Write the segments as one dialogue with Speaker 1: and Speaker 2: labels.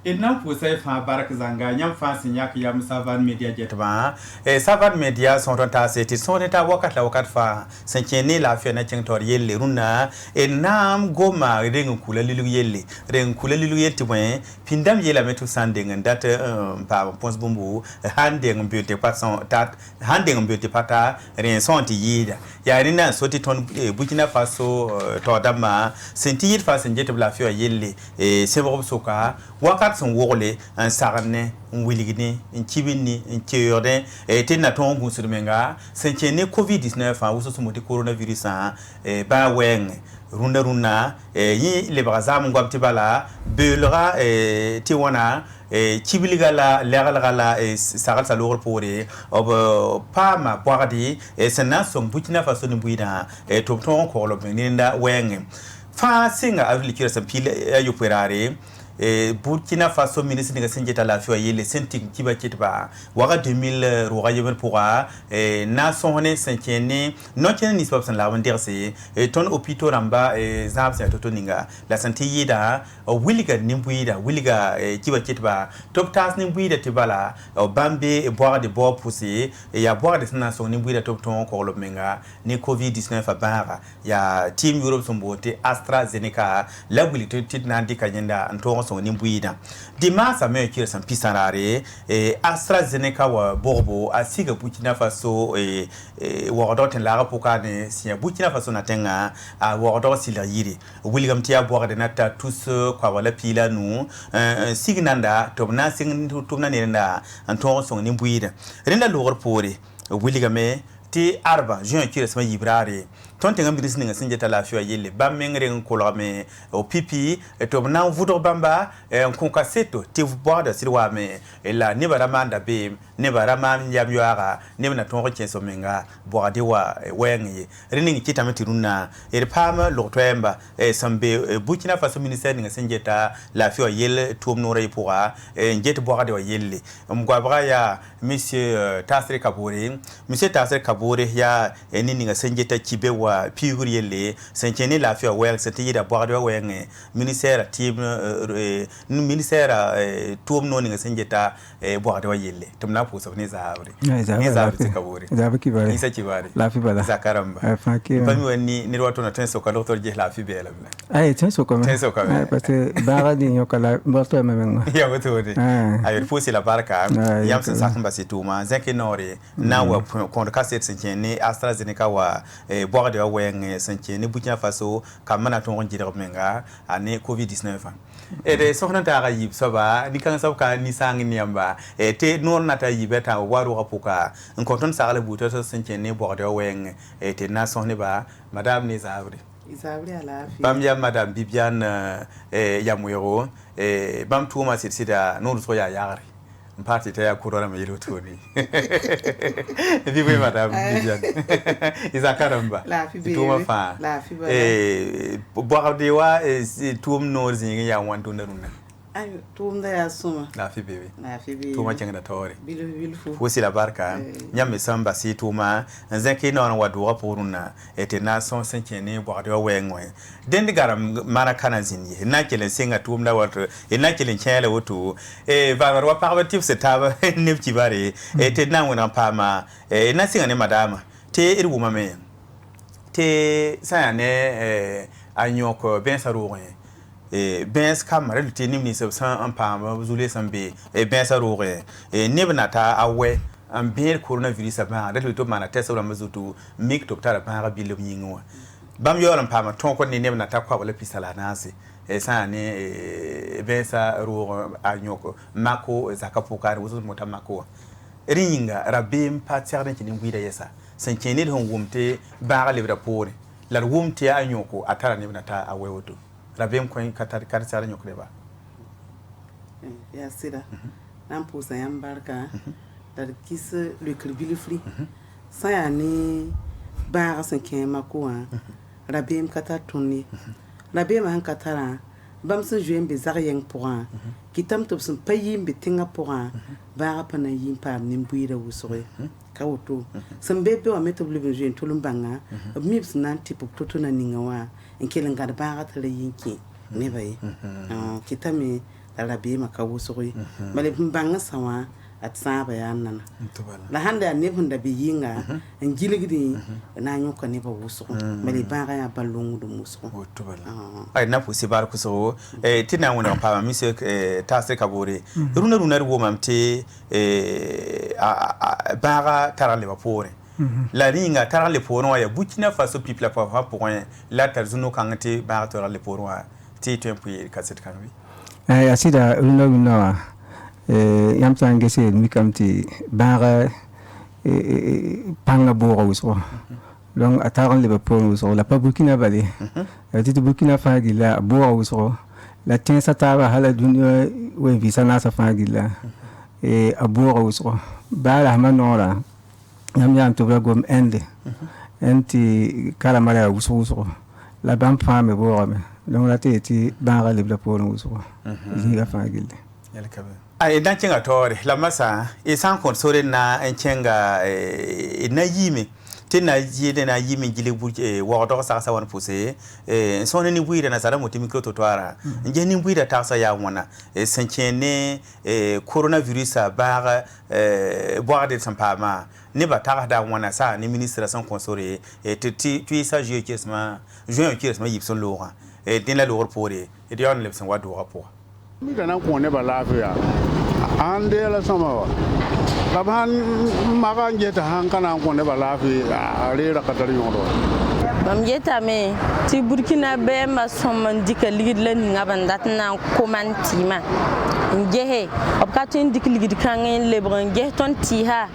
Speaker 1: Inna poussé fa barak zanga nyam fa signac yam savan media jetba savan media sont entassés ti sont eta wakat la wakat fa sankene la fi na cengtor yelle runa enam goma reng kula lilu yelle reng kula lilu yelti bwen pindam yela metu sande ngat pa pons bumbu hande ngbeute patson tat hande ngbeute pata ren sonti yida ya rina soti ton Burkina Faso to dama senti yid fa senjete la fi yelle sebo soka wakat son wole en sarne en wiligini en kibini en kiyorde te na ton gun surmenga senkene covid-19 fa wuso sumoti coronavirus ba wen runda yi le brazam ngwamti bala belra ti wana kibiligala legalgala sagal salor pore ob pama boardi sena som Burkina Faso ni buida to ton ko lo beninda wen fa singa avlikira sampile ayuperare Burkina Faso ministre de Senjeta la fi yele sentik kiba kitba waga 2000 roga yeber pourra na sonne senkene no ken ni spapsan la wanderse ton opito ramba zabsa totoninga la santé yida wiliga nimbuida wiliga kiba kitba top tas nimbuida tibala bambe boire de boire pousser ya boire de na son nimbuida top ton ko lo menga ni covid-19 abara ya team Europe sombote AstraZeneca la wilito titnandi kanyenda anto son nimbuida dimasa me kire san pisarare AstraZeneca wa borbo asiga Burkina Faso wadoten la rapoka ne sia Burkina Faso natenga wado sila yiri William tia boire de nata tous kwa wala pila nu signanda tobna tobna nenda anto son nimbuida renda lor pore William me ti arba juin kire sama yibrare tonte ngam biris ninga senjeta la fiwa yelle bam mengre ngolo me o pipi to na vudo bamba en kaseto ti boada silwa me la ne baramanda be ne barama nyam yoara ne na tonko chenso menga boade wa wengi reningi kitameti runa pama loktoemba sambe Burkina Faso ministère ninga senjeta la fiwa yelle tum no rey pourra njeti boade wa yelle mgwabra ya monsieur Tasre Kabore ya ninga senjeta kibe wa piguri yelle senkene la fi wel seti da boade wa wenge ministère team ministère tum no ninga senjeta boade wa yelle tumna pusa ni zabre ni zabre kabore
Speaker 2: zabre kibare
Speaker 1: isa kibare
Speaker 2: la fi bala
Speaker 1: zakaramba
Speaker 2: fanki
Speaker 1: pami woni ni wato na tenso ka docteur je la fi bela
Speaker 2: ay tenso comme parce que bara di nyokala borto memengo
Speaker 1: ya wato woni ay pusi la barka yam sen sakamba situma zeke nore na wa kon ka set senkene AstraZeneca wa boade wa wenge senkene Burkina Faso kamana ton jidere menga ane covid-19 de soxna ta yib soba ni kan sob ka ni sang ni amba te non nata yibeta waru rapuka en konton sagale buto so senkene boade wa wenge te na soxne ba madame ni zabri
Speaker 3: Isabri ala fi
Speaker 1: bam ya madame Bibiane Yamuero bam tuma sida no so ya yagari parti ta ya kurora mai rotoni vive madame Bibiane izakaramba
Speaker 3: la fi be
Speaker 1: tuma fa
Speaker 3: la fi ba
Speaker 1: boade wa tum no zingi ya wanto ndaruna
Speaker 3: ay tum da ya suma
Speaker 1: la fi bebe tuma chenga tore
Speaker 3: bil fu
Speaker 1: fosi la barka nyame samba si tuma nzeke no wa do poruna ete na son senkene boade wa wengwe dendi garam mana kana zinye na kelen singa tum da wato na kelen chele woto va wa parvatif se taba ne kibare ete na wona pama na singa ne madama te irwuma me te sa ne anyoko ben sarourin ben camera le tini ni se san en pam zule sambe ben sarourin nebnata awe en bien coronavirus ba de to mana test wala mazutu mik to tara ba bi le nyinwa bam yo ran pam ton ko ni nebnata kwa wala pisala nasi sa ne ben sarourin anyoko mako zakapukari wuzu mota mako ringa rabim patiarne kini ngwida yesa senkene de hongumte ba le rapore la wumte anyoko atara nebnata awewoto rabem ko katar sara nyokle ba
Speaker 3: ya sida nan pusa yan barka dar kis le kribil fri sa ya ni ba san ke mako rabem katar tunni rabem han katara bam se jouen be zarien pourant kitam top sun payim be tinga pourant ba pana yim pam nim buira wusore kawoto sun bebe wa meto blue jouen tulum banga mibs nan tipo totona ninga wa en kelen gar ba gatale yinki ne bay kitami rabe maka wusuri male banga sawa at saba ya nana la handa ne bunda bi yinga en jiligdi na nyoka ne ba wusu male banga ya balungu du musu
Speaker 1: ay na pusi bar kuso tina wona pa mi se ta se kabore runa wo mamte baga tarale ba pore la ringa tarale poro ya Burkina Faso people pa fa point la tarzuno kangate baga tarale poro ti tempo kaset kanwi
Speaker 2: asida runa yam tangese mi kamti bara panga bora uso long ataran le bapon uso la pa Burkina bale ti Burkina fagila bora uso la tin sataba hala dunya we visa na sa fagila abora uso bala manora yam to gom ende enti kala mala uso la bam femme bora me long la ti bara le bapon uso liga fagila
Speaker 1: yalla kabe ay dan cenga tore la masa san kon sore na en cenga na yimi tin na yide na yimi gile bu wo do sa wan puse son ni buida na sara moti micro trottoir nje ni buida ta sa ya wona sancene coronavirus ba boire de sampama ne ba ta da wona sa ni ministre san kon sore tu sa je kesma yipson lora din la lor pore et yon le san wa do rapport
Speaker 4: mi kana ko ne ba lafiya ande la sama laban maga njeta han kana ko ne ba lafiya are ra kadar yodo
Speaker 5: bam jeta me ti Burkina be ma somman dika ligid la ni ngabandat na komantima ngehe opkatin dik ligid kan lebran ge ton ti ha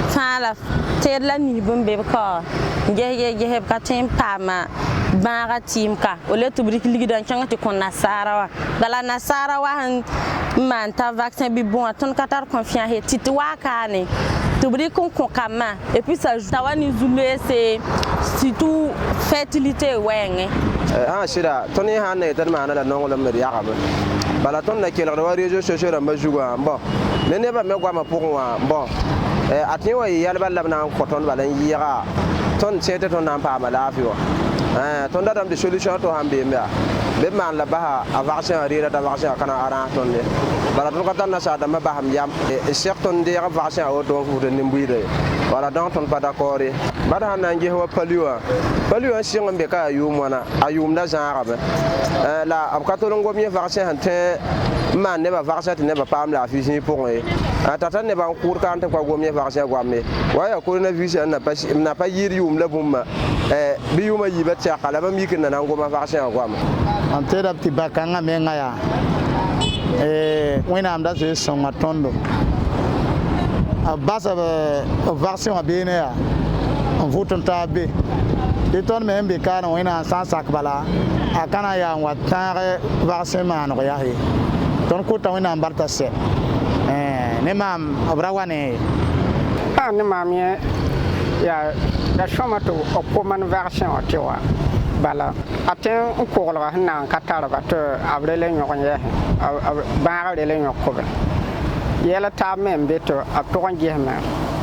Speaker 5: fala terla ni bombe ka ngehe katin pama baga timka ole to brik ligidan changati kon nasarawa dala nasarawa han manta vaccin bi bon ton katar confiant he titwa kane to brik kon kama et puis ça tawani zule c'est surtout fertilité wenge
Speaker 6: shira toni hanne tan mana la nongolo mer yakam bala ton na kelo wa réseaux sociaux ma juga bon ne ba me gwa ma pour wa bon atni wa yalba labna ko ton balan yira ton chete ton na pa ma lafiwa ton da dam de solution to hambe mbia be man la ba a vaccin rira da vaccin kana ara ton ne bala ton ka tan na sa da ma ba ham yam e cheikh ton de vaccin o do fu de nimbuide wala don ton pas d'accord bada na nge ho paliwa singa be ka yumwana ayum da zarabe la am ka to ngo mi vaccin hante man ne ba vaccin ne ba pam la fi pour tata ne ba cour kan ta ko mi vaccin ko me waya coronavirus na pa yiri yum la bumma bi yuma yiba ta kala ba mi kin na ngo ma vaccin ko am
Speaker 4: antera ti bakanga menga ya wena am da se songa tondo basa vaccin abene ya on voton tabe de ton membe kana wena san sakbala akana ya watare vaccin man ko ya he ton ko tawena barta se ne mam abrawane
Speaker 7: ne mam ya da shoma to opoman vaccin otewa bala aten ko la na katara ba to abrele nyoko ye ba le nyoko yela ta membe to a to ngehma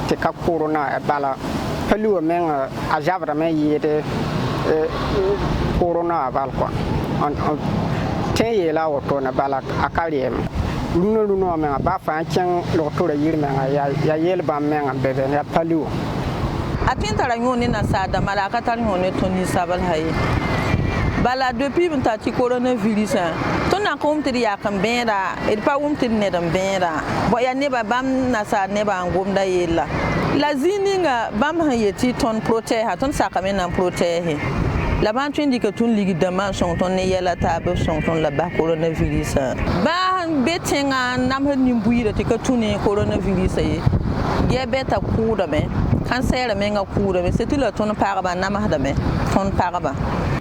Speaker 7: te ka corona bala palu men a jabra men yede corona bal ko on te yela oto na bala akaliem luno men ba fa chen lo to la yirme ya yel ba men be ya palu
Speaker 5: atin tara ngoni na sada malaka tar ngoni to ni sabal haye bala depuis mta ti coronavirus ton na kom ti ya kan bera e pa ti ne dan bera bo ya ne ba bam na sa ne ba ngom da yella la zininga bam ha yeti ton protège ha ton sakame na protège la ban twin di que tun ligi dama son ton ne yella ta be son ton la ba coronavirus ba betenga nam ha ni buira ti que tun coronavirus ye ye beta kuda me cancer menga kuda me c'est tout le ton paraba na ma da me ton paraba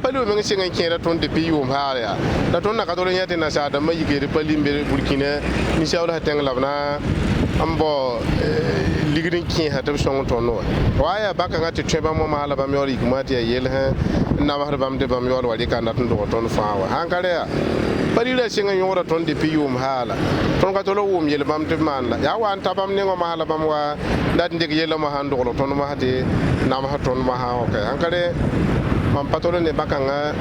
Speaker 4: palu men singa kera ton depuis yum haaya da ton na ka dole nyate na sa da ma yigere palimbe Burkina ni shawla teng labna ambo ligrin kin ha tab song ton no waya baka ngati tweba mo mala ba mi ori kumati ya yel ha na ma bam de bam yol wali kan natun do ton faawa hankare ya palila singa yora ton depuis yum haala ton ka dole wum yel bam de man la ya wan tabam ne ngo mala bam wa dat ndeg yel ma han do ton ma hade na ma ton ma ha okay hankare man patole ne bakanga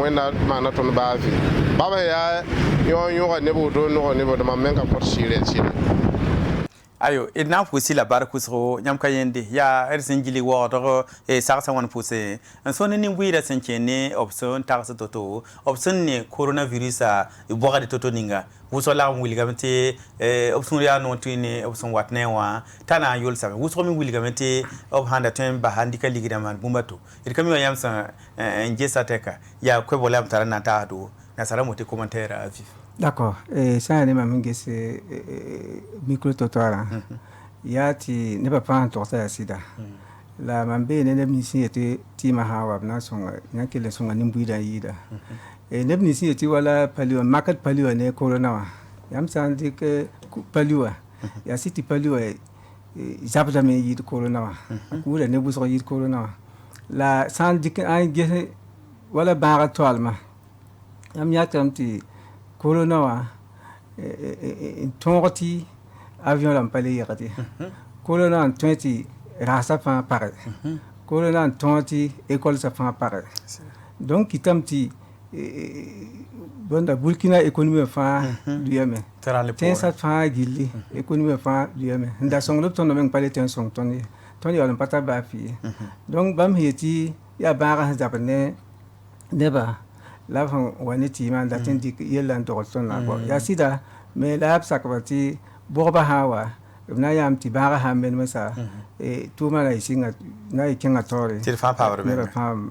Speaker 4: wenda mana ton bavi baba ya yo ne bodo no ne bodo man menga pot sire
Speaker 1: ayo ina pusi la bar kusro nyam kayende ya ersin gili wodo e saksa wan pusi so ne ni wira senkene option tax toto option ne coronavirus a boga de toto ninga wuso la wili gamte option ya no tini option watne wa tana yol sa wuso mi wili gamte of handa tem ba handika ligida man bumbato it kami wa yamsa ngesa teka ya kwebola mtara na tado na salamu te commentaire avif.
Speaker 2: D'accord. Ça, ne m'a mis ce micro-trottoir. Yati ne pas prendre ça sida. La mambe ne m'initié était Tima Hawa, n'a son n'a que le son nimbuida yida. Et ne m'initié était voilà palio, market palio ne corona. Yam sandi que palio. Ya city palio japjamais yid corona. Ou ne vous yid corona. La sandi que un gué voilà barra toilma. Yam yatamti corona wa tonti avion la pale yati corona en 20 rasa fa pare corona en 20 école sa fa pare donc itamti bonda Burkina économie fa liame ten sa fa gilli économie fa liame nda song lop ton men pale ten song ton ya pata ba fi donc bam yeti ya bara zabane neba la van wani tima da tin dik yelan to ton na bo ya sida me la sakabati borba hawa na yam ti bara ha men masa e tuma la isinga na ikinga tore
Speaker 1: ti fa power men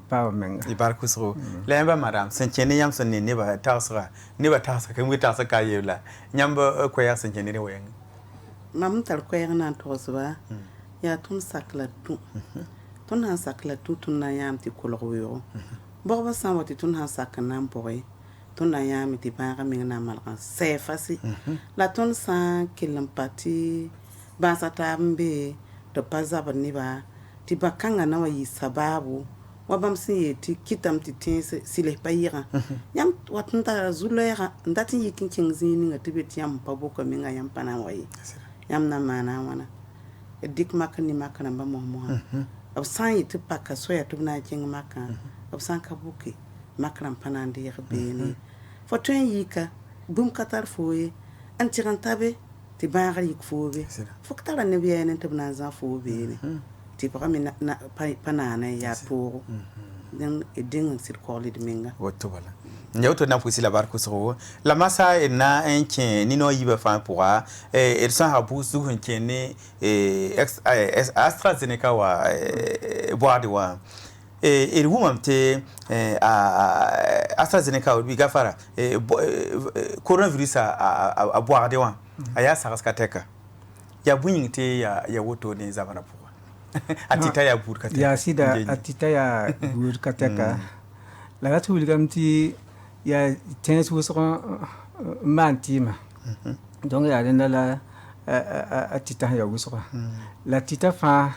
Speaker 2: power men
Speaker 1: ibar kusro lemba madam senchene yam son ne ba tasra kan wi tasra ka yela nyamba ko ya senchene ne wayen
Speaker 3: mam tar ko yana to zba ya tun sakla tu tun han sakla tu tun na yam ti kolgo borba samati tun han sakana boy tun na yami ti para mi na malkan sefasi la tun san kilan pati ba satambe to pazaba ni ba ti bakanga na wa sababu wabam si kitam ti tense sile payira yam watun ta zulera ndati yikin kingzini ngati bet yam pabo ko mi nga yam pana wayi yam na mana wana dik makani makana ba mo ab san yiti pakka soya tubna king makan ab san kabuki makran panande yebeni fo tuen yika bum katar foye an tirantabe ti baara yik fobe fo katara ne biene tubna za fobe ti pa mi na panana ya poro den edin sirkoli de minga
Speaker 1: woto wala nyauto na pusi la barku so la masa na enche ni no yiba fa pour et ça ha busu hunchene AstraZeneca wa boadi wa et wumamte AstraZeneca bi gafara coronavirus a boadi wa aya sakaskateka ya bunyinte ya woto ne zabana pour atita ya bur kateka
Speaker 2: ya sida atita ya bur kateka la gatu wilgamti ya tennis wusra mantima donc ya denda la atita ya wusra la tita fa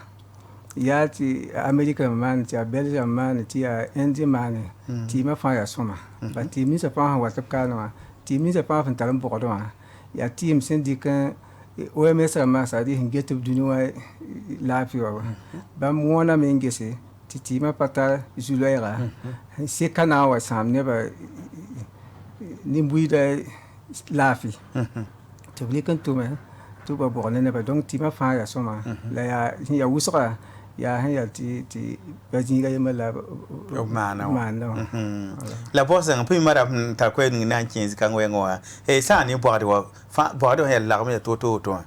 Speaker 2: ya ti America man ti Belgium man ti India man ti ma fa ya soma ba ti mi sa fa wa tapkana ti mi sa fa fa talam bodo ya team syndicat OMS ma sa di ngete duniya lafiya ba mu wona men gese titima pata zulaira se kana wa samne ba nimbuida lafi to blikan to me to ba borne ne ba donc tima fa ya soma la ya wusra ya ti ba jinga yema la mana
Speaker 1: la bossa un peu madame ta ko ni na 15 kan wenwa sa ni boade ya la me to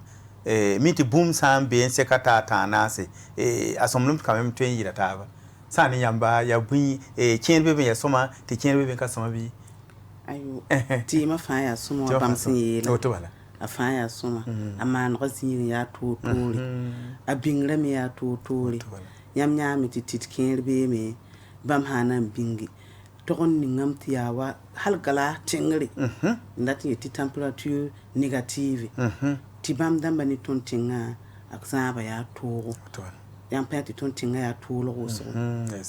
Speaker 1: miti boom sam bien se kata ta na se asomlum quand même tuen yira taba sa ni yamba ya bun chen bebe ya soma te chen bebe ka soma bi
Speaker 3: ayo ti ma fa ya soma bamsin yela
Speaker 1: to wala
Speaker 3: a fa ya soma aman rozini ya to a bingra me ya to yam nyami ti ken be me bam hanan bingi to ni ngamti ya wa halgala tingri ndati ti temperature négative ti bam damba ni tontinga aksaba ya to yam pati tontinga ya to lo so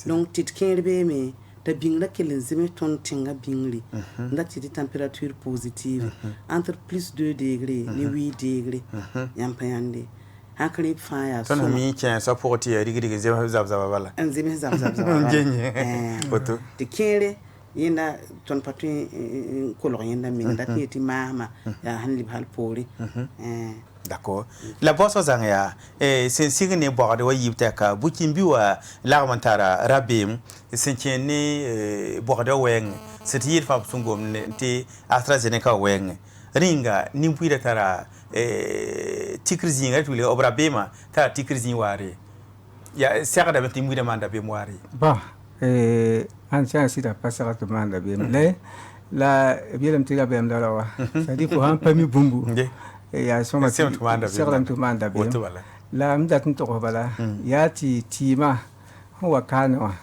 Speaker 3: donc tit kenbe me ta bingra kelen zime tontinga bingri ndati ti temperature positive entre plus 2 degrés ni 8 degrés yam payande hankali fa ya
Speaker 1: ton mi ken support ya rigi zema zab bala
Speaker 3: an zeme zab
Speaker 1: oto
Speaker 3: de kere yenda ton patu kolor yenda mi da ti mama ya hanli hal pori
Speaker 1: d'accord la bosso zanga sen signe bo de wayibta ka bukin biwa lagmantara rabim sen kene bo de wen setir fa sungom te AstraZeneca wen ringa nimpuida tara tikrizin retule obra bema tara tikrizin ware ya sera da meti muida manda be moire
Speaker 2: ba an cha sida pasara to manda be le la bielam tiga be mdala wa sadi ko han pami bumbu ya soma sera to manda be la mda to ko bala ya tima huwa kana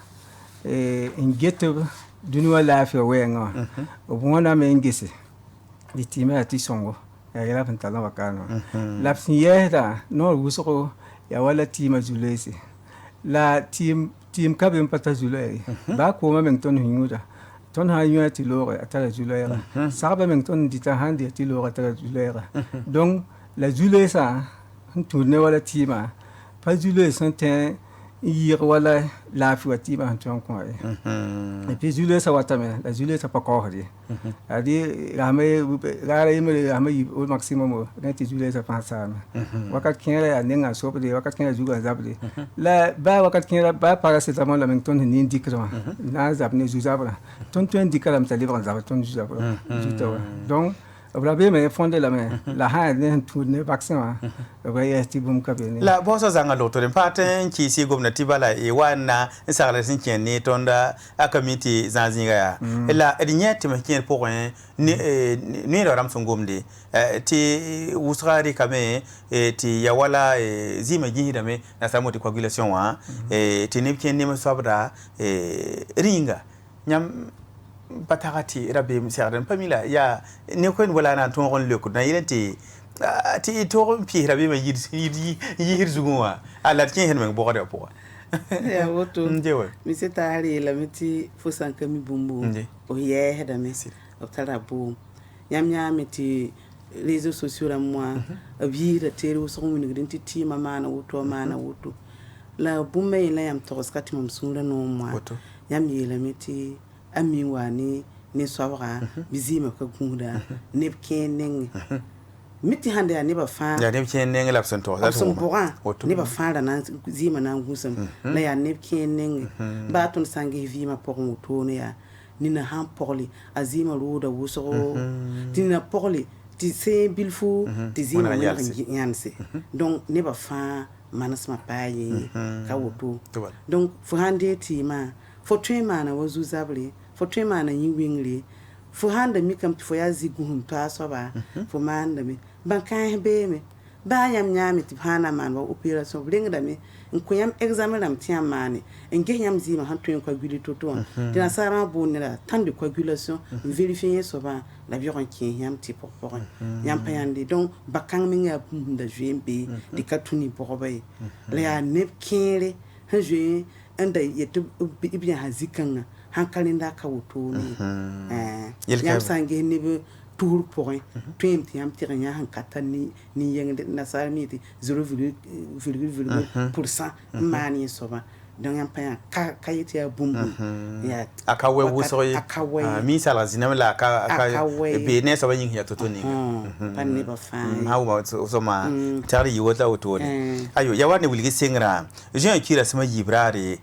Speaker 2: ingeto dunwa lafiya wenga obona me ngese di tima ya tisongo ya yala pantala wakano la psinyeda no wusoko ya wala tima zulesi la tim kabe mpata zulai ba ko ma mengton hinuda ton ha yu ti lore atala zulai saba mengton dita handi ti lore atala zulai donc la zulai sa tourner wala tima pas zulai santin yir wala la fuati ba ton ko et puis zulai sa watame la zulai sa pas ko hadi adi ramay ramay au maximum neti zulai sa pensa wakat kene aninga sopde wakat kene juga zabde la ba wakat kene ba paracetamol la mengton ni indikra na zabne zuzabra ton indikra mta livre zabra ton zuzabra donc Obrabe me fonde la me la ha ne tourner vaccin ba yesti bum kabene
Speaker 1: la boso zanga docteur paten ki si gomnati bala e wana insala sin ne tonda akamiti zanzinga ya la edinyete me kin pour ni ram son gomde ti usrari kame ti ya wala zima jihida me na samoti coagulation wa ti ne kin ne masabra ringa nyam batagati rabbe msarden pamila ya ne ko wala na ton ron leku na yirenti ti to pi rabbe ma yir zugunwa ala kin hen men bokade po
Speaker 3: ya woto
Speaker 1: njewe
Speaker 3: mi se tari la miti fusan kami bumbu o ye heda mesi o tarabu nyam miti réseaux sociaux la moi abira tere so mun ngidenti ti mama na woto la bumme la yam to skati mum sura no moi yam yela miti ami wani ni sawra bizima ka gunda ne keneng miti hande ya ne ba fa
Speaker 1: ya ne keneng la santo da
Speaker 3: so ne ba fa da na zima na ngusam la ya ne keneng ba ton sangi vima pour moto ne ya ni na han porli azima roda wuso ti na porli ti se bilfu ti zima yanse donc ne ba fa manasma paye ka woto donc fu hande ti ma fo twema na wazu zabri fo twema na yiwingli fo handa mi kam fo ya ziguhum to asoba fo manda mi ban kan be me ba yam nyami ti hana man wa operation bringa mi nkuyam examen ram tiam mani nge yam zima han twen coagulation to dina sara bonira tant de coagulation vérifier soba la viron ki yam ti pour yam payandi donc bakang mi nga bunda jembe di katuni borobay la ya nep kere han je anda yetu ibya hazikanga hankalinda ka wuto ni yam sange ni be tour point twenti yam tiranya hankata ni yeng na sarmiti 0,0% mani soba donc yam pa ka yiti ya bumbu ya
Speaker 1: akawe wusoyi mi sala zinamla aka be ne soba yin ya totoni
Speaker 3: panne ba fa
Speaker 1: hawo so ma tari yiwota wotoni ayo ya wane wulgi singra jean kira sama yibrare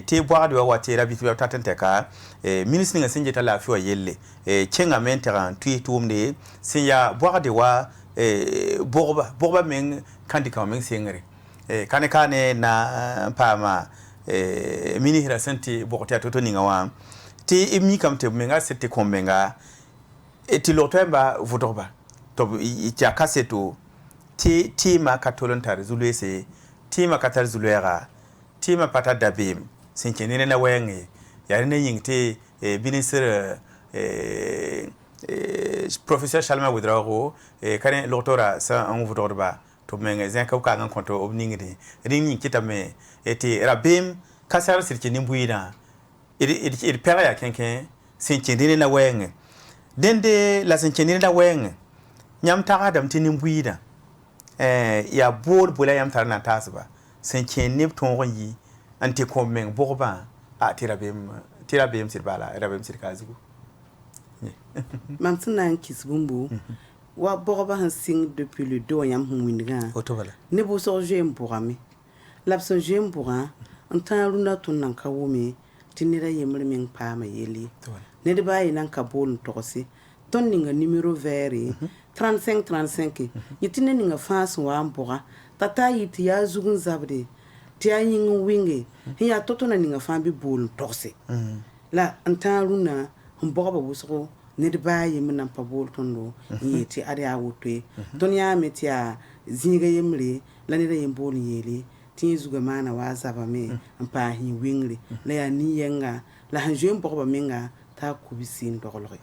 Speaker 1: te boade wa watera bitu ya tatante ka ministre nga sinje ta lafiya yelle kenga menteran tuitumde sin ya boade wa borba men kandika men singre kane na pama mini santi bokota totoni nga wa te imi kamte menga sete kombenga ti lotemba vodoba to ya kaseto ti ma katolontare zulese ti ma katar zulera ti ma pata dabim sinkenene na wenge ya ne yingte ministre professeur Chalma Ouedraogo kane doctora sa en vodoba to menga zen ka ka ngan konto obningde ringi kitame eti rabim kasar sirkeni buina iri pera ya kenken sinkenene na wenge dende la sinkenene na wenge nyam ta adam tinin buina ya bol bula yam tar na tasba sen ken neb ton yi anti ko men bogba a tirabem sirbala rabem sirkazigu
Speaker 3: mam tnan kisbumbu wa bogba han sing depuis le do yam hunwinga
Speaker 1: otobala
Speaker 3: ne bo so jem burami labso jem bura antan runa tun nan kawome tinira yemre men pa ma yeli ne de bayi nan ka bon tosi ton ninga numéro vert 35 yitine ninga faso wa mbora tata yiti ya zugun zabde ti ayin winge ya totona ninga fambi bol tosi la antan runa mbora ba wusro ne de bayi men nan pa bol tondo yiti ari a wotwe ton ya metia zinga yemre la ne de yembol yeli tin zuga mana wa zaba me ampa hi wingre la ya ni yenga la hanjem bokba menga ta kubisin dogolore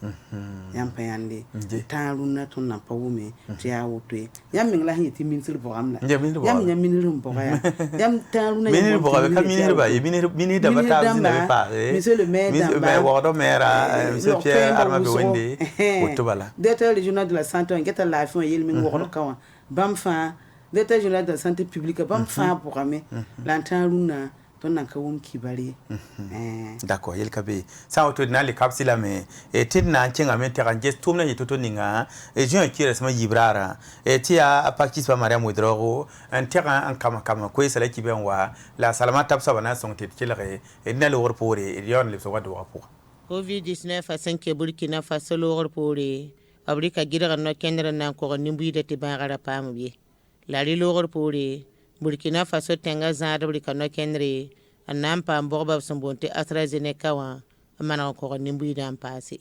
Speaker 3: yam payande ta runa ton na pawume ti ya wotwe yam mingla hi ti min sil bogamla yam nya minirum bogaya yam ta runa
Speaker 1: minir bogabe ka minir ba minir da bata zina pa
Speaker 3: monsieur le maire
Speaker 1: mais wodo maire monsieur Pierre Arma be wende wotubala
Speaker 3: directeur régional de la santé on geta la fon yel min wodo kawa bam fa directeur général de la santé publique bam fa programme l'antan runa ton nan kawum kibari
Speaker 1: d'accord yel kabe sa auto na le capsule me tin na chenga me teran gest tumna yitoto ninga jean kire sama yibrara tia participa maria modrogo en terrain en kama ko sala kiben wa la salama tabsa bana son titilere na le worpore yon le so wado wapo
Speaker 8: covid-19 a sanke burkina faso lo worpore abrika gira no kenra na ko nimbu de tibara pambi la ri lo worpore Burkina Faso tenga zada Burkina no kenre anam pa mbogba sombonte AstraZeneca wa amana ko nimbu dan pasi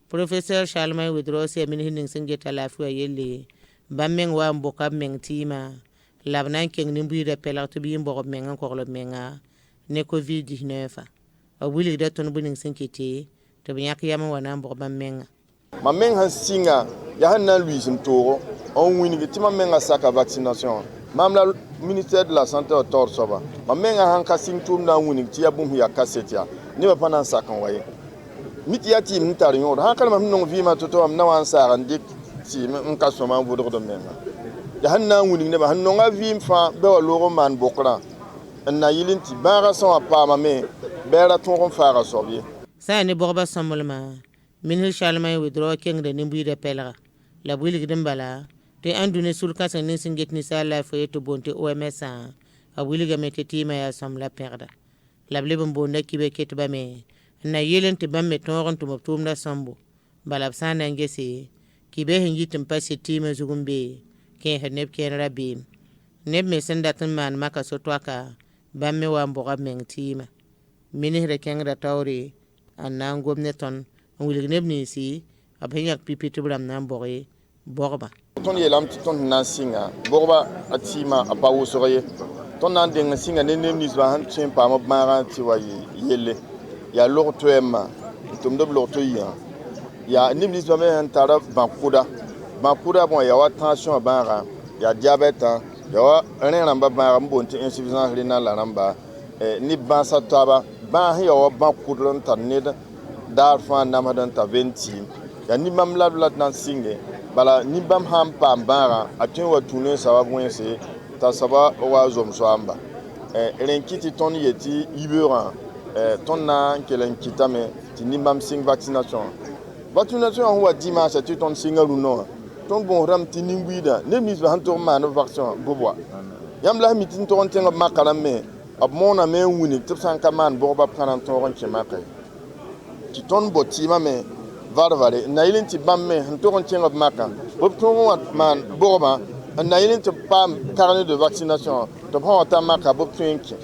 Speaker 8: Professeur Charlemagne Wedrose min hinin singe talafiya yelle bammen wa mboka men tima labnan ken nimbu de pelarto bi mbogo men ko lo menga ne covid-19 a wuli da ton bunin sinkete to biyak yama wana mbogba menga
Speaker 9: mamen han singa ya hanna luisim toro on wini tima menga saka vaccination mamla ministère de la santé autor soba mamenga hanka singtum na wuni tia bum ya kasetia ni ba panan sakan waye miti ya tim ntari ngor hanka mam non vi ma toto am na wan saran dik ti m ka soma bodo do menga ya hanna wuni ne ba hanno nga vi fa be wa logo man bokra na yilinti bara son apa mame bera ton fara sobiye
Speaker 8: sa ne borba samolma minil Charlemagne Wedrose keng de nimbu de pelra la buli gidim bala te andune sulka sanin singet ni sala to bonte OMS a wili ga meteti ma ya sam la perda la blebon bonda kibe ket ba me na yelen te bamme toron to moptum na sambo balab sana ngese kibe hingi tempasi tima zugumbe ke hanep ke rabi neb me senda tan man maka sotwaka bamme wa mboga men tima mini re kengra tawri anan gomneton wili neb ni si abhenyak pipitu bram nan bore borba
Speaker 9: ton yelam ton nan singa borba atima apawo soye ton nan den singa ne nisba han tien pa ma mara ti wa yele ya lorto ema tum do lorto ya ni nisba me han taraf bankuda bon ya wa tension bara ya diabète ya wa ren namba bara mbonti insuffisance rénale la namba ni ban sataba ban ya wa bankudron taneda dar fa namadan ta 20 ya ni mamla nan singe bala ni bam ham pam bara atin wa tune sababu wense ta saba wa zom soamba renkiti ton yeti ibera ton na kelen kitame ti ni bam sing vaccination huwa dimanche ti ton singalu no ton bon ram ti ni wida ne mis ba hanto ma no vaccin bobwa yam la mitin ton tenga makala me ab mona me wuni tip san kaman bo ba pranan ton ke makay ti ton botima me varvare na ilin ti bamme ntoron chenga maka bob ton man borba na ilin ti pam carnet de vaccination to prend ta maka bob twinki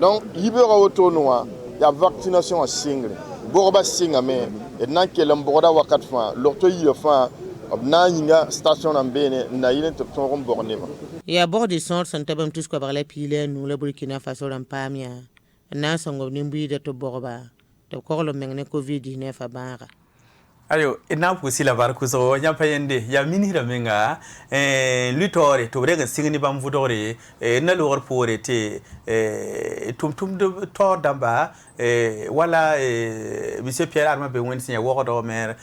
Speaker 9: donc yibera autonoa ya vaccination a single borba singa me et nan kelam borda wakat fa lorto yifa abna yinga station ambene na ilin ti ton bornema
Speaker 8: ya bordi son tabam tus ko barla pile nu la Burkina Faso ram pamia na songo nimbi de to borba to korlo mengne covid-19 abara
Speaker 1: ayo ina pusi la barku so nya payende ya minira menga lutore to brega singni bam vudore na lor pore te tum de to damba wala monsieur Pierre Arma be won sinya wodo mer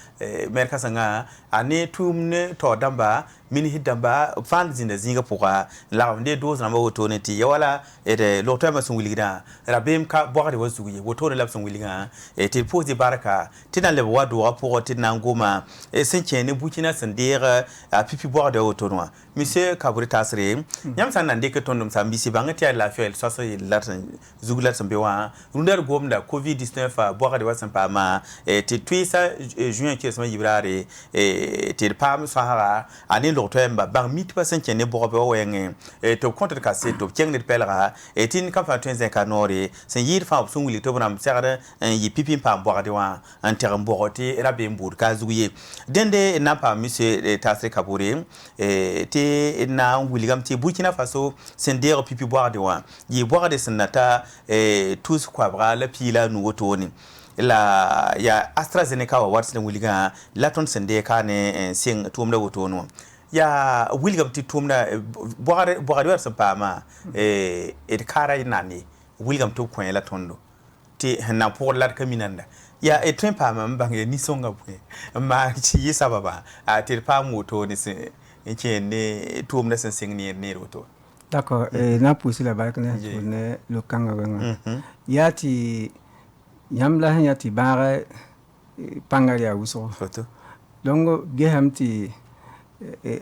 Speaker 1: kasanga ani tumne to damba min hidamba fan zinda zinga puka la nde doz na woto ne ti wala e lo to ma sun wilgida rabem ka boade wazuye woto ne lapsun wilga e ti pose baraka tina le wadu wa pour tina ngoma e senche ne bukina sandere a pipi boade woto no monsieur kaburi tasre nyam san nan de ke tondum sambisi bangati la fiel so so latsan zugula sambewa rundar gomda covid 19 boade wasan pa ma e ti twisa juin qui sama yibrare e ti pam sahara ani lo to emba bang mit pa senche ne bobe wenge e to contre casse to kengne pelra e tin ka fa twenze kanori sen yir fa sun wili to bram sagara yi pipi pam boade wa en terme boroti rabbe mbur ka zuye dende na pa monsieur tasre kaburi e ti na wili gam ti Burkina Faso sen der pipi boade wa yi boade senata e tous kwa bra la pila nu wotoni la ya AstraZeneca wa watsi wilga laton sende kane sing tumda wotono ya wilgam ti tumda boare war sapama kara nani wilgam to kwen latondo ti na pour lat kaminanda ya tren pama mbange ni songa bwe ma ci yisa baba a ti pam woto ni se ne tumda sen sing ni woto
Speaker 2: d'accord na pousser la barque ne le kanga wenga ya ti yamla hanya ti bara pangaria uso
Speaker 1: photo
Speaker 2: donc geham ti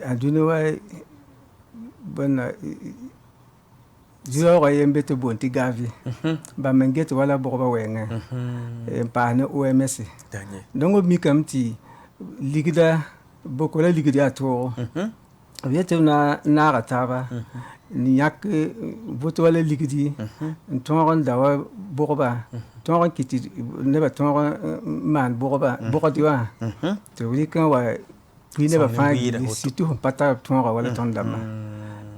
Speaker 2: aduno wa bona juro yembe to bonti gavi ba menget wala boba wenga pa ne OMS donc mi kam ti ligida bokola ligida to viete na rataba ni yak voto wala ligidi ntongon dawa boba tongon kiti ne ba tongon man boba diwa to wi kan wa wi ne ba fa situ pata tongon wala ton dama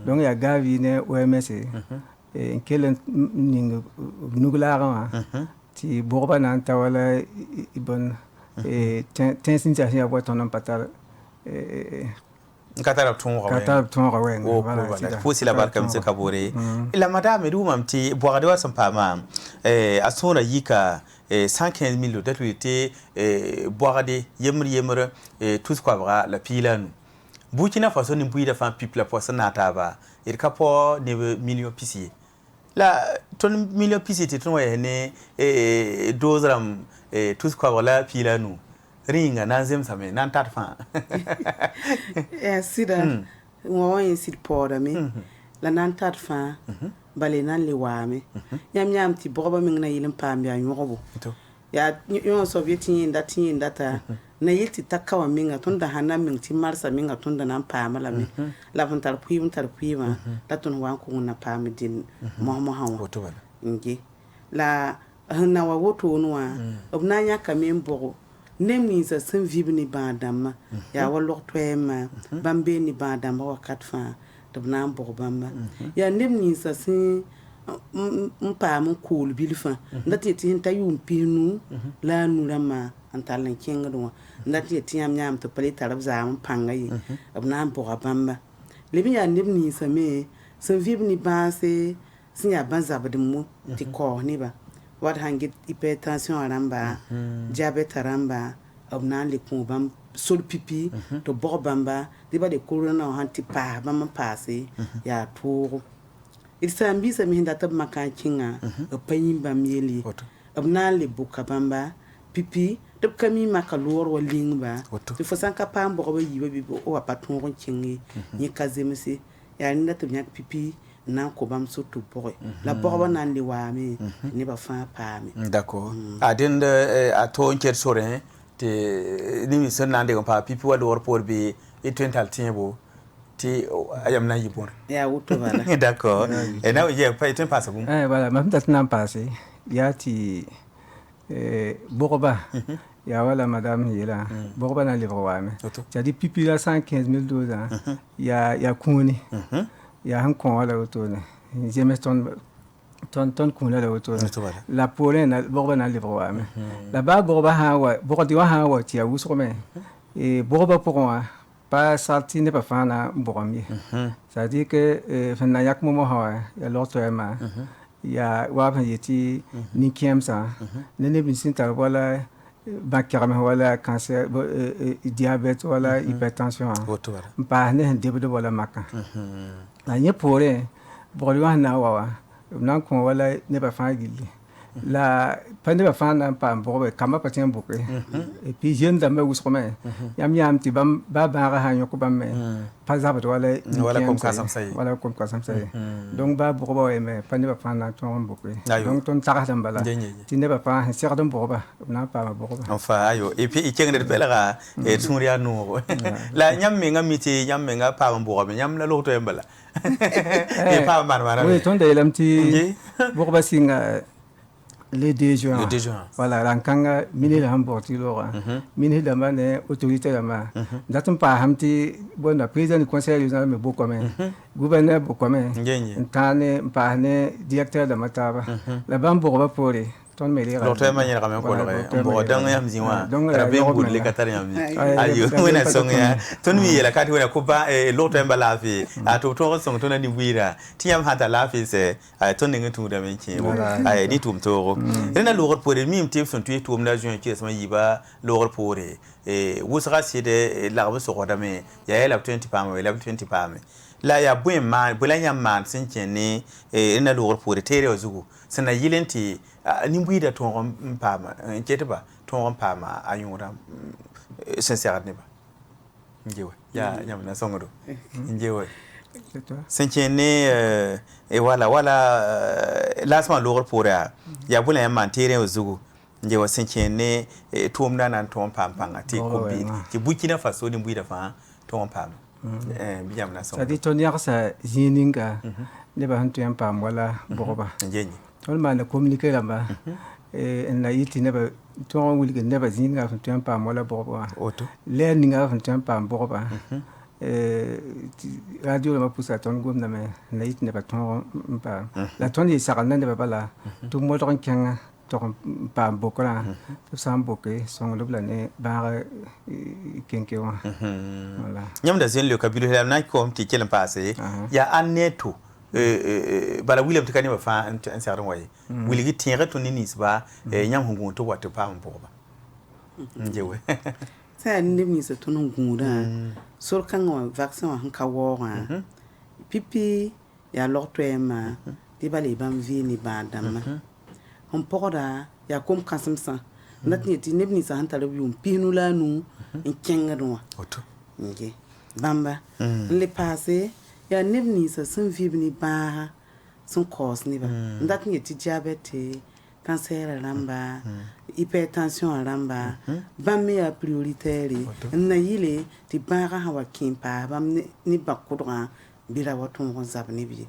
Speaker 2: donc ya gavi ne OMS en kelen ning nuglara ti boba nan ta wala ibon tensin ta ya boton pata
Speaker 1: katara tunga
Speaker 2: wenga
Speaker 1: voilà fosi la barka mse kabore la madame du mamti boade wa sampama asona yika 115 000 d'attualité boade yemre tout quoi bra la pilanu Burkina Faso ni buida fan people la posa nataba il capo ne million pisi la ton million pisi te ton wa ne dozram tout quoi la pilanu ringa nanzem same nan tatfa
Speaker 3: sida ngo yin sid poda mi la nan tatfa bale nan le wame nyam ti boba mi na yilin pambi an yobo ya yo soviet yin data na yiti takawa minga tunda hana min ti marsa minga tunda nan pama la mi la funtar puima la tun wan ko na pami din mo hawo ngi la hana wa woto no wa obna nya kamen bogo nemi za sen vibni badama ya wallo toema bambe ni badama wakat fa tabna mbo bamba ya nemi za sen mpa mun cool bilfa ndati tin tayum pinu la nurama antalan kenga do ndati tiam nyam to pali tarab za mun pangayi abna mbo bamba lebi ya nemi sa me sen vibni base sinya banza badmu ti ko ni ba wat hangit hypertension aramba diabète aramba obnan le kumbam sol pipi to bobamba diba de corona hanti pa bam passé ya tour il sambi sa mi ndata makancinga payin bam yeli obnan le bukabamba pipi to kami makalor wa lingba to fosan ka pam boba yiba bi o paton cingi ni kazemse ya ndata nyak pipi nan ko bam surtout pour la borba nan li wami ni ba fa pami
Speaker 1: d'accord adin a to nker sorin te ni mi son nan de pa pipi wa dor pour bi et tental tiembo ti ayam na yibon
Speaker 3: ya wuto bala
Speaker 1: d'accord et now je pa et passe bon
Speaker 2: voilà même dat nan passé ya ti borba ya wala madame yela borba na livre wami tu dit pipi la 115 000 dollars ya kuni ya han kon wala otone jeme ton kun la otone la pole na borba na livre wa me la ba borba ha wa ti ya wuso me et borba pour moi pas sorti ne pas faire na borami ça dit que fana yak mo ha ya l'autre ma ya wa pa yeti ni kiam sa ne bin sin tar wala bakirame wala cancer diabète wala hypertension pa ne debdo wala maka la nye pore bolwa na wawa nan ko wala ne ba fa gilli la pande ba fa na pa mbobe kama patien boke et puis jeune dame usrome yam ti bam ba ga hanyo ko bam pas zabat wala
Speaker 1: comme kasam say
Speaker 2: donc ba bobo me pande ba fa na ton boke donc ton tara dam bala ti ne ba fa ser dum boba na pa boba
Speaker 1: enfin ayo et puis ikeng de belara et sunria no la nyam me ngamiti nyam me nga pa mbobe nyam la loto embala et pas marmara
Speaker 2: oui ton de lamti boba singa le 2 juin. Voilà, l'ankanga mini la hamborti lora. Mini la mane autorité la ma. Datum pa hamti bon la président du conseil régional me beaucoup mais gouverneur beaucoup mais. Tane pa ne directeur de mataba. La bambo va pour ton mêlé.
Speaker 1: L'autre manière quand même pour le bon dans yam ziwa. Rabé boud le katar yam. Ayo wena songa. Ton mi la kati wena kopa l'autre mba la fi. A to to song to na ni buira. Ti yam hata la fi se ton ngi tu da men chi. Ay ni tum to. Rena l'autre pour mi mti son tu tum la juin qui sama yiba l'autre pour wusra si de l'arbre so roda me ya la 20 pam la 20 pam. La ya buen ma bulanya man sinchene rena l'autre pour tere ozugu. Sana yilenti nimbuida ton pama nketeba ton pama ayura sincère ne ba njewe ya nyamna songoro njewe sinchene wala lasma lor pora ya bula ya mantere ozugu njewe sinchene tuomna nan ton pampanga ti kobi ti Burkina Faso nimbuida fa ton pama biyamna songoro
Speaker 2: ça dit ton yarsa zininga ne ba hantu yam pam wala boba
Speaker 1: njenyi
Speaker 2: on m'a communiqué là-bas et on a été neba ton wil neba zinga fun tu pa mola boba
Speaker 1: auto
Speaker 2: le ninga fun tu pa boba radio la poussa ton gom na me na it neba ton pa la ton yi sarana neba bala tout mo ton kyanga ton pa bokora to sam boké son le blané ba kenke wa voilà
Speaker 1: nyam da zen le kabilo na ko mti kelen passé ya aneto bala William tikani ba fa an saran waye wiligi tinre to ninis ba nyam hungu to wato pa mboba njewe
Speaker 3: sa ndimi se to ngura sur kan wa vaccin wa hanka wo ha pipi ya lorto ema di bale bam vi ni ba dama on poda ya kom kasamsa natni ti nebni sa hanta le yum pinula nu en kengadwa
Speaker 1: auto
Speaker 3: nge bamba le passé ya nebni sa sun vibni ba sun cause ni ba ndat ni ti diabète cancer ramba hypertension ramba bam ya prioritaire na yile ti ba ha wa kimpa bam ni bakudra bira waton zabni bi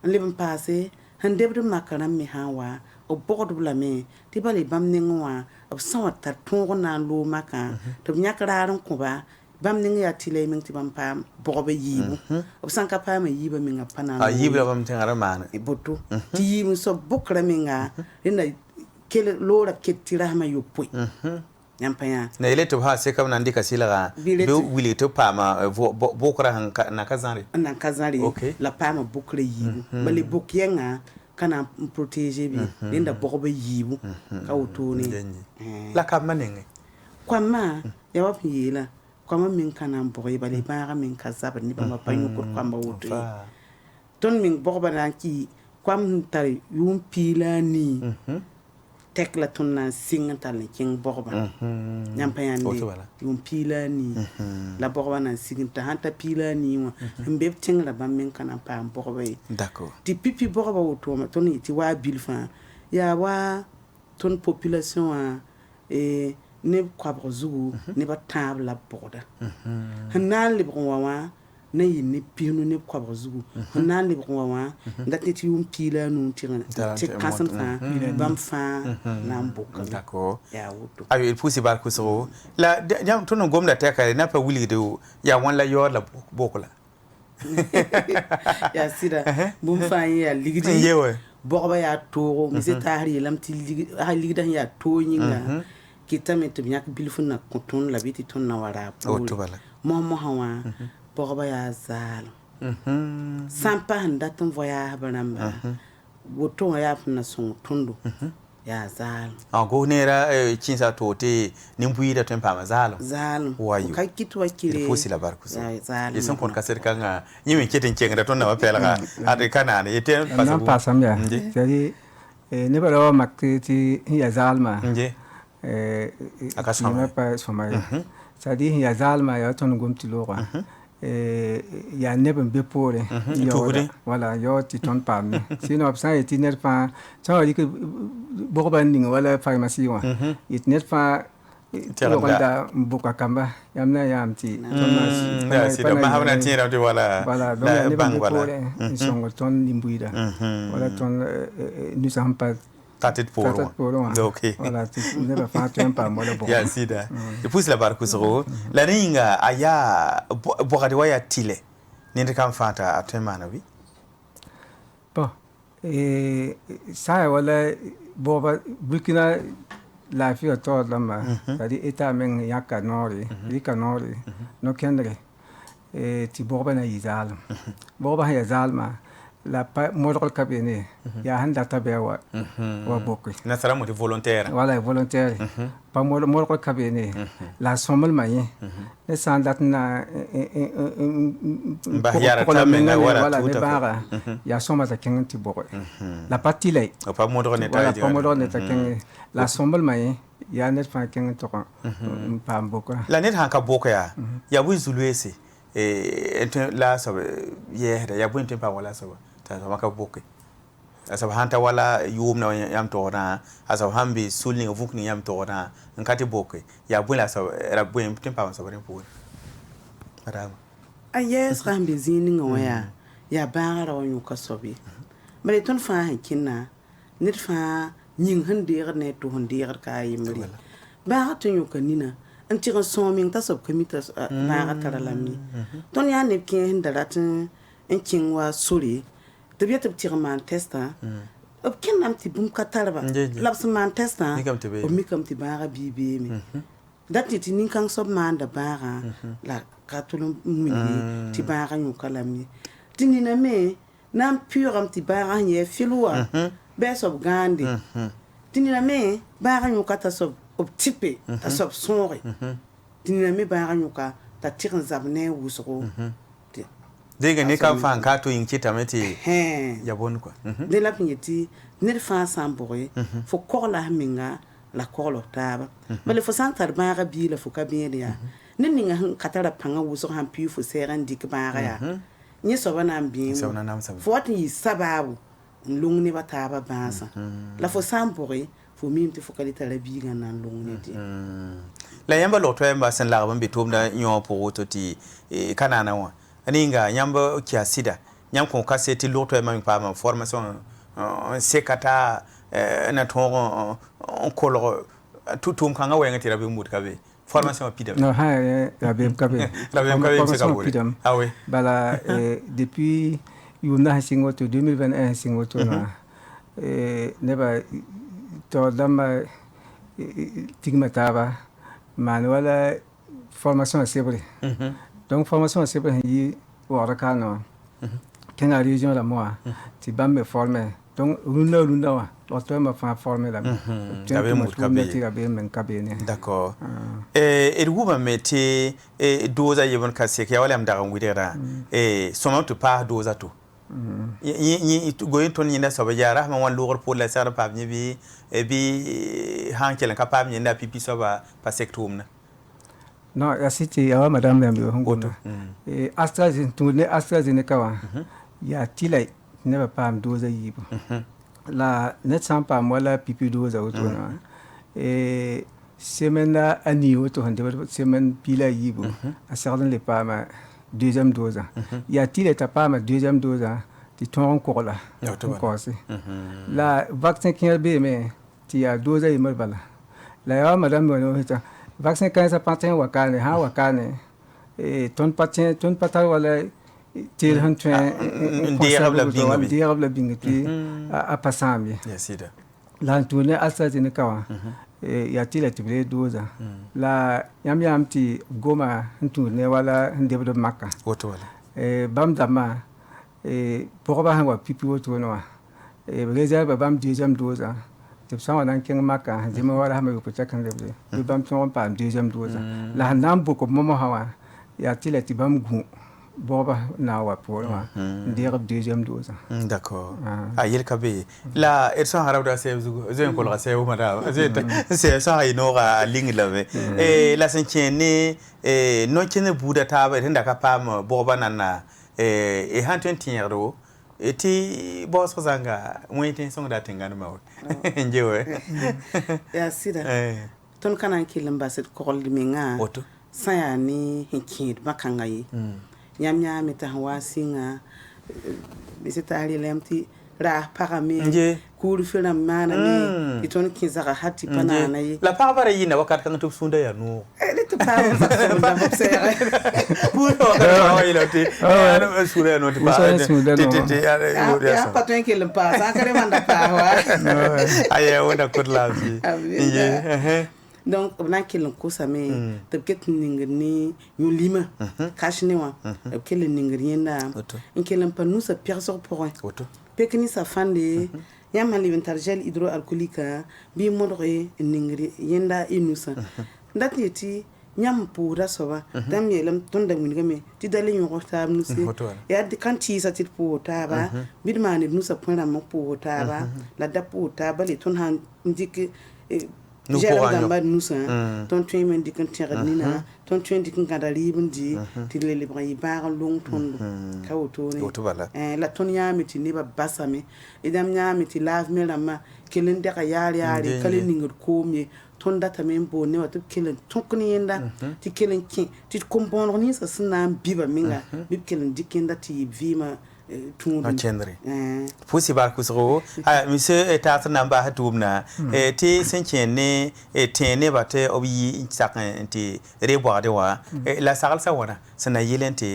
Speaker 3: le bam passé handebre makara mi hawa o bodo bla me ti bale bam ningwa o sawata tongona lo maka to nyakararan ko ba bam ning ya tile min ti bam pam bobe yibu o sanka pam yiba min ga pana
Speaker 1: yiba bam tengara mana
Speaker 3: e boto ti yimu so bokra min ga ina kele lora ketira ma yopoi nyampaya
Speaker 1: na ile to ha se kam nan dika silaga be wili to pama bokra han na kazari
Speaker 3: okay. La pama bokra yibu bale bokyenga kana protéger bi linda bobe yibu ka utuni
Speaker 1: la kam manenge
Speaker 3: kwama ya wapiyela kwama min kana boye bale baara min kazaba ni ba payu ko kwamba wutu ton min boba ranki kwam tar yum pilani tekla tunna singatal ni king boba nyampayande yum pilani la boba na singinta hanta pilani wa mbeb tingla ba min kana pa boba
Speaker 1: d'accord
Speaker 3: ti pipi boba wutu ma ton ti wa bilfa ya wa ton population e ne kwabro zugu ne ba table borda hanan le bronwa na yini pinu ne kwabro zugu hanan le bronwa ndati ti yum pila nu tirana ti kasan fa bam fa na mboka
Speaker 1: d'accord
Speaker 3: ya wuto
Speaker 1: ayo il pousse bar ko so la jam tono gomda ta kare na pa wuli de ya wan la yor la bokola
Speaker 3: ya sida bum fa ya ligidi
Speaker 1: yewe
Speaker 3: borba ya to mi se tahri lam ti ligida ya to yinga kita me to nyak bilfu na kutun la biti ton na wara mo hawa borba ya zal sampa handa ton voya banamba woto ya fna son tundu ya zal
Speaker 1: go nera chinsa tote nimbuira tempa mazalo wayo
Speaker 3: ka kitwa kile
Speaker 1: fosi la barku so
Speaker 3: zal
Speaker 1: yeson kon kaser kanga nyimi keten chenga tonna mapela ka ade kana ne yete
Speaker 2: pas pasam ya jadi ne baro makti ya zalma
Speaker 1: nje
Speaker 2: akasama pa soma jadi ya zalma ya ton gumti loqa ya neben bepore wala yo ti ton pam sino absa ti net pa chawi ke boban ning wala pharmacie wa it net pa wala buka kamba yamna yamti
Speaker 1: ya sino ma habna tira de wala
Speaker 2: la bang wala songo ton nimbuida wala ton nous sommes pas
Speaker 1: tatit poro okay
Speaker 2: wala ti neba fa tempa mola bo
Speaker 1: ya sida e pousse la barku so la ringa aya bokati waya tile ninde kam fata atema wi
Speaker 2: bon ça wala boba Burkina la fi to lama tadi eta men yakka nori rika nori no kendre ti boba na izal boba ya zalma la modol kabine ya handa tabewa wa bokki
Speaker 1: na sara mo volontaire
Speaker 2: wala volontaire pa modol kabine la somal maye ne sandat na
Speaker 1: bahiyara tamena wala
Speaker 2: tuta ya soma ta kenti bokko la patile
Speaker 1: pa modol ne
Speaker 2: ta pa modol ne ta ken la somal maye ya net fa ken to pa bokko
Speaker 1: la net hanka bokko ya bu zulwese la sabe yehda ya bu tempa wala sabe ta maka boke asab hanta wala yumna yam tora asab hambi sulni vukni yam tora nkati boke ya bula asab rabbu yam tempa sabare po madam
Speaker 3: ayes rambe zini ngoya ya bara wa yuka sobi male ton fa hakinna nit fa nyin handir ne to handir ka yimri ba to yuka nina anti ran somin ta sob kamita ba ta lami ton ya ne kin hindaratin en kin wa suri de biet petit man testa ob ken nam ti bum katarba labs man testa o mi kam ti bara bibi mi dati ti nin kan sob man da bara la katulum mi ti bara nyu kalami tinina me nam puram ti bara ye filwa be sob gandi tinina me bara nyu kata sob ob tipe ta sob sonre tinina me bara nyu ka ta tirin zabne wusro
Speaker 1: dega ne kan fan ka to yin kita meti ya bon quoi
Speaker 3: de la pigneti ne fa sambore fo kola minga la kolo taba bale fo santar baga bi la fo ka bien ya ne ninga katara panga wuso han pi fo seran dik baga ya ni so bana bien fo ati sababu lung ne bataba basa la fo sambore fo mimti fo kalita la bi ga nan lung ne ti
Speaker 1: la yamba lo to yamba sen la ban bitum da nyo po to ti kanana wa aninga nyamba kiasida nyam ko kaseti loto e mami pa ma formation sekata na tongo on kolo tutum kanga wenga tira be mut kabe formation pidam
Speaker 2: no ha rabe kabe
Speaker 1: pidam ah oui
Speaker 2: bala depuis yuna singo to 2021 singo to na neba to dama tigmataba manuela formation sebre donc formation c'est pas y warakano ken a région la moi ti bam me former donc luna wa l'autre m'a fait former la
Speaker 1: j'avais mon
Speaker 2: cabinet
Speaker 1: d'accord et vous mettez doza yebon kasse ke wala am daga ngudera soma to pa doza to yi goyin ton yinda soba yara ma wan lugor pour la sar pa bi hankel ka pa yinda pipi soba pa sectum na
Speaker 2: non ya siti ya madame ya hongoto AstraZeneca wa ya tilai ne ba pam doza yibo la net sans pas moi la pipi doza auto na semaine ani auto hande semaine pila yibo a certain les pas ma deuxième dose ya tilai ta pas ma deuxième dose ti ton ko la ko si la vaccin qui be mais ti ya doza yimal bala la ya madame no hita vaccin quand ça patin wakane ha wakane ton patin wala til han twen diable bingati a pasami
Speaker 1: yesida
Speaker 2: la tourner AstraZeneca wa ya tila tibre doza la yam ti goma tourner wala ndebdo makka
Speaker 1: woto wala
Speaker 2: bam dama pourba han wa pipi woto no réserve bam deuxième dose tɩ b sã n wa na n kẽng maka zĩma wala sãn me wʋk t'a kãn lebde bɩ bãmb tõog n paam deuxième dose la sẽn na n bʋk b momsã wã yaa tɩ la tɩ bãmb gũ bɔgba na n wa poorẽ wã n deeg b deuxième dose
Speaker 1: d'accord a yelka be la d sã harabda sɛɛb zugu zoe n kolga sɛɛb wʋma sɛɛb sã y nooga a ling lame la sẽn kẽ ne no-kẽnd buudã taaba d sẽn da ka paam bɔgba nanna sãn tõe n tẽegdo tɩ baoosg zãnga wẽ tẽ sõngda a tẽngãnemã wa n je wɛ
Speaker 3: yaa sɩda tõnd ka na n kell n basd kogld mengã sã yaa ne sẽn kẽed bã-kãngã ye yãmb yãame t'a sẽn wa sɩnga bɩ taas rɩlame tɩ raas pagame kuur fe rãmb maaname tɩ tõnd kẽ zaga ha tɩ pa naana ye
Speaker 1: la pagba ra yɩnda wakat kãng tɩ b sũnda yaa noog
Speaker 3: tɩ paam n zak sõmda b sɛɛge
Speaker 1: sũda yaa noog
Speaker 3: yaa pa tõe n kell n paas sã n ka remanda paas wa
Speaker 1: aya wẽnda kod laafɩ
Speaker 3: donc b na n kell n kʋsame tɩ b ket n ningr ne yũ-lima kas ne wã b kell n ningr yẽnda n kell n pa nusa pɛgsg pʋgẽ pek ninsã fãnde yãmb sã leb n tar gel hydroalcoolique bɩ modge n ningr yẽnda y nusã dat n yetɩ yãmb n pʋʋsda soaba tãmb yeelame tõnda wilgame tɩ da le yõgs taab nuse yaa kãn tɩɩsa tɩ d pʋʋs taaba bɩ d maan d nusã põe rãmb n pʋʋs taaba la da pʋʋs taaba le tõnd sãn n dɩk jɛrb dãmba d nusã tõnd tõe me n dɩk n tẽgd nina tõnd tõe n dɩk n gãda rɩɩb n dɩ tɩ d le lebg n yɩ baag n long tõndo ka wotone la tõnd yãame tɩ nebã basame d yãmb yãame tɩ laaf me rãmbã kell n dɛga yaar yaare ka le ningd koom ye tõnd datame n boond ne wa tɩ b kell n tõk ne yẽnda tɩ kell n kẽ tɩ d kom-bõoneg ninsã sẽn na n biba menga bɩ b kell n dɩk yẽnda tɩ yɩ vɩɩmã
Speaker 1: kẽndre pʋsɩ bar kʋsgo monsieur taasd na n baasa tʋʋmna tɩ sẽn kẽ ne tẽ nebã tɩ b yɩ n sak n tɩ re-boagde wã la saglsã wãna sẽn na yɩl n tɩ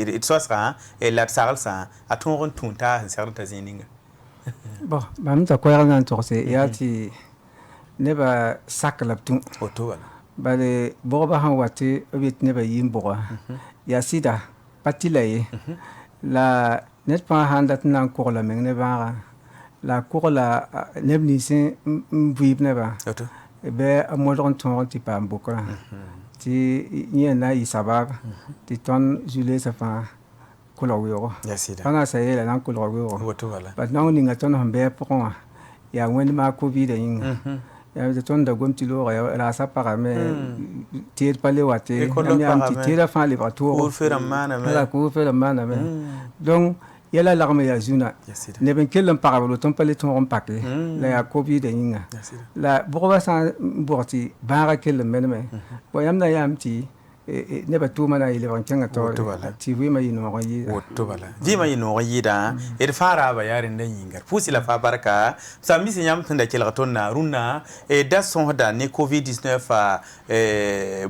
Speaker 1: d soasgã la d saglsã a tõog n tũud t'a sẽn segd t'a zĩ ninga
Speaker 2: bon bãmb t'a koɛɛg na n togse yaa tɩ nebã sak la b tũ bale bʋgbã sẽn wa tɩ b yet nebã yɩ n bʋga yaa sɩda pa tɩ la ye la ned fãa sãn dat n na n kogla meng ne bãaga la kogla neb nins n vɩɩb nebã bɩ a modg n tõog tɩ paam bʋkrã tɩ yẽ na n yɩ sabab tɩ tõnd zu-leesã fãa kolg weoogo pãngã yeela na n kolg weoogo bat naong ninga tõnd sẽn bɩ a pʋgẽ wã yaa wẽnd maa covid-a yĩnga yaa tɩ tõnd da gom tɩ looga raasã pagame teed pa le wa tɩ yãmb tɩ teedã fãa lebga toogo kuur fe rãmb maaname donc yɛla lagme yaa zũna neb n kell n pagb tõnd pa le tõog n pake la yaa covid-a yĩnga la bʋgbã sã n bʋg tɩ bãagã kell n meneme bõ yãmb na yãmb tɩ nebã tʋʋmã na n yɩ lebg n kẽngã taoore tɩ vɩɩmã yɩ noog n yɩɩda
Speaker 1: vɩɩmã yɩ noog n yɩɩdã d fãa raaba yaa rẽnda yĩnga pʋʋsɩ la faa barka sã mis yãmb sẽn da kelg tõndna rũnnã da sõsda ne covid-19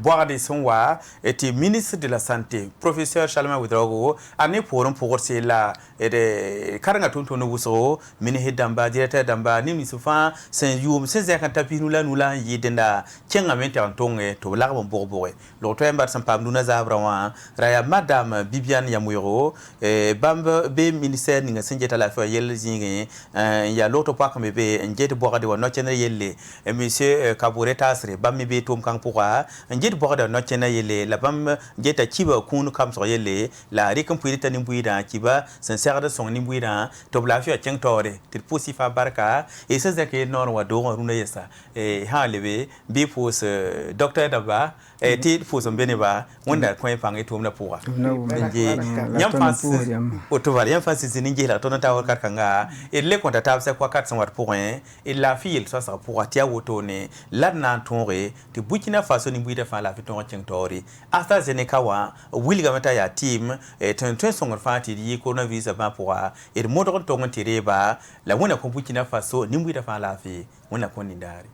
Speaker 1: boagde sẽn wa tɩ ministre de la santé professeur Charlemagne Ouedraogo a ne poorẽ pʋgdse la d karengã tʋm-tʋmd wʋsgo ministre dãmba directeur dãmba ne nins fãa sẽn yʋʋm sẽn zɛk n ta pis nu la n yɩ dẽnda kẽngame n tɛg n tʋnge tɩ b lagb n bʋg-bʋge log tõe n bar sẽn paam dũnã zaabrã wã ra yaa madame Bibiane Yamoygo bãmb be ministère ninga sẽn geta la fa yell zĩigẽ n yaa log tɩ poak me be n get bɔgde wa no-kẽndr yelle monsieur Kabore Taasre bãmb me be tʋʋm-kãng pʋga n get bɔgda wa no-kẽndã yelle la bãmb geta kiba kũun kamsg yelle la rɩk n pʋɩd t'a nin-bʋɩɩdã kiba sẽn segd sõng nin-bʋɩɩdã tɩ b laafɩ wã kẽng taoore tɩ d pʋʋsɩ faa barka y sẽn zɛk yel noor wã doogã rũnã yɛsa sã n lebe bɩ pʋʋs docteur dãmba tɩ d pʋʋs n be nebã wẽnda kõ pãng y tʋʋmdã pʋga yãmb fãa sẽn zĩ n-geslg tõnd n ta wakat kãnga d le kõta taab sɛk wakat sẽn wat pʋgẽ d laafɩ yel soasg pʋga tɩ yaa wotone la d na n tõoge tɩ Burkina Faso nin-bʋɩɩdã fãa laafɩ tõog n kẽng taoore AstraZeneca wã wilgame t'a yaa tɩɩm tɩ tõe n sõngd fãa tɩ d yɩ coronavirusã bãa pʋga d modg n tong n tɩ reeba la wẽnna kõ Burkina Faso nin-bʋɩɩdã fãa laafɩ wẽnna kõ nindaare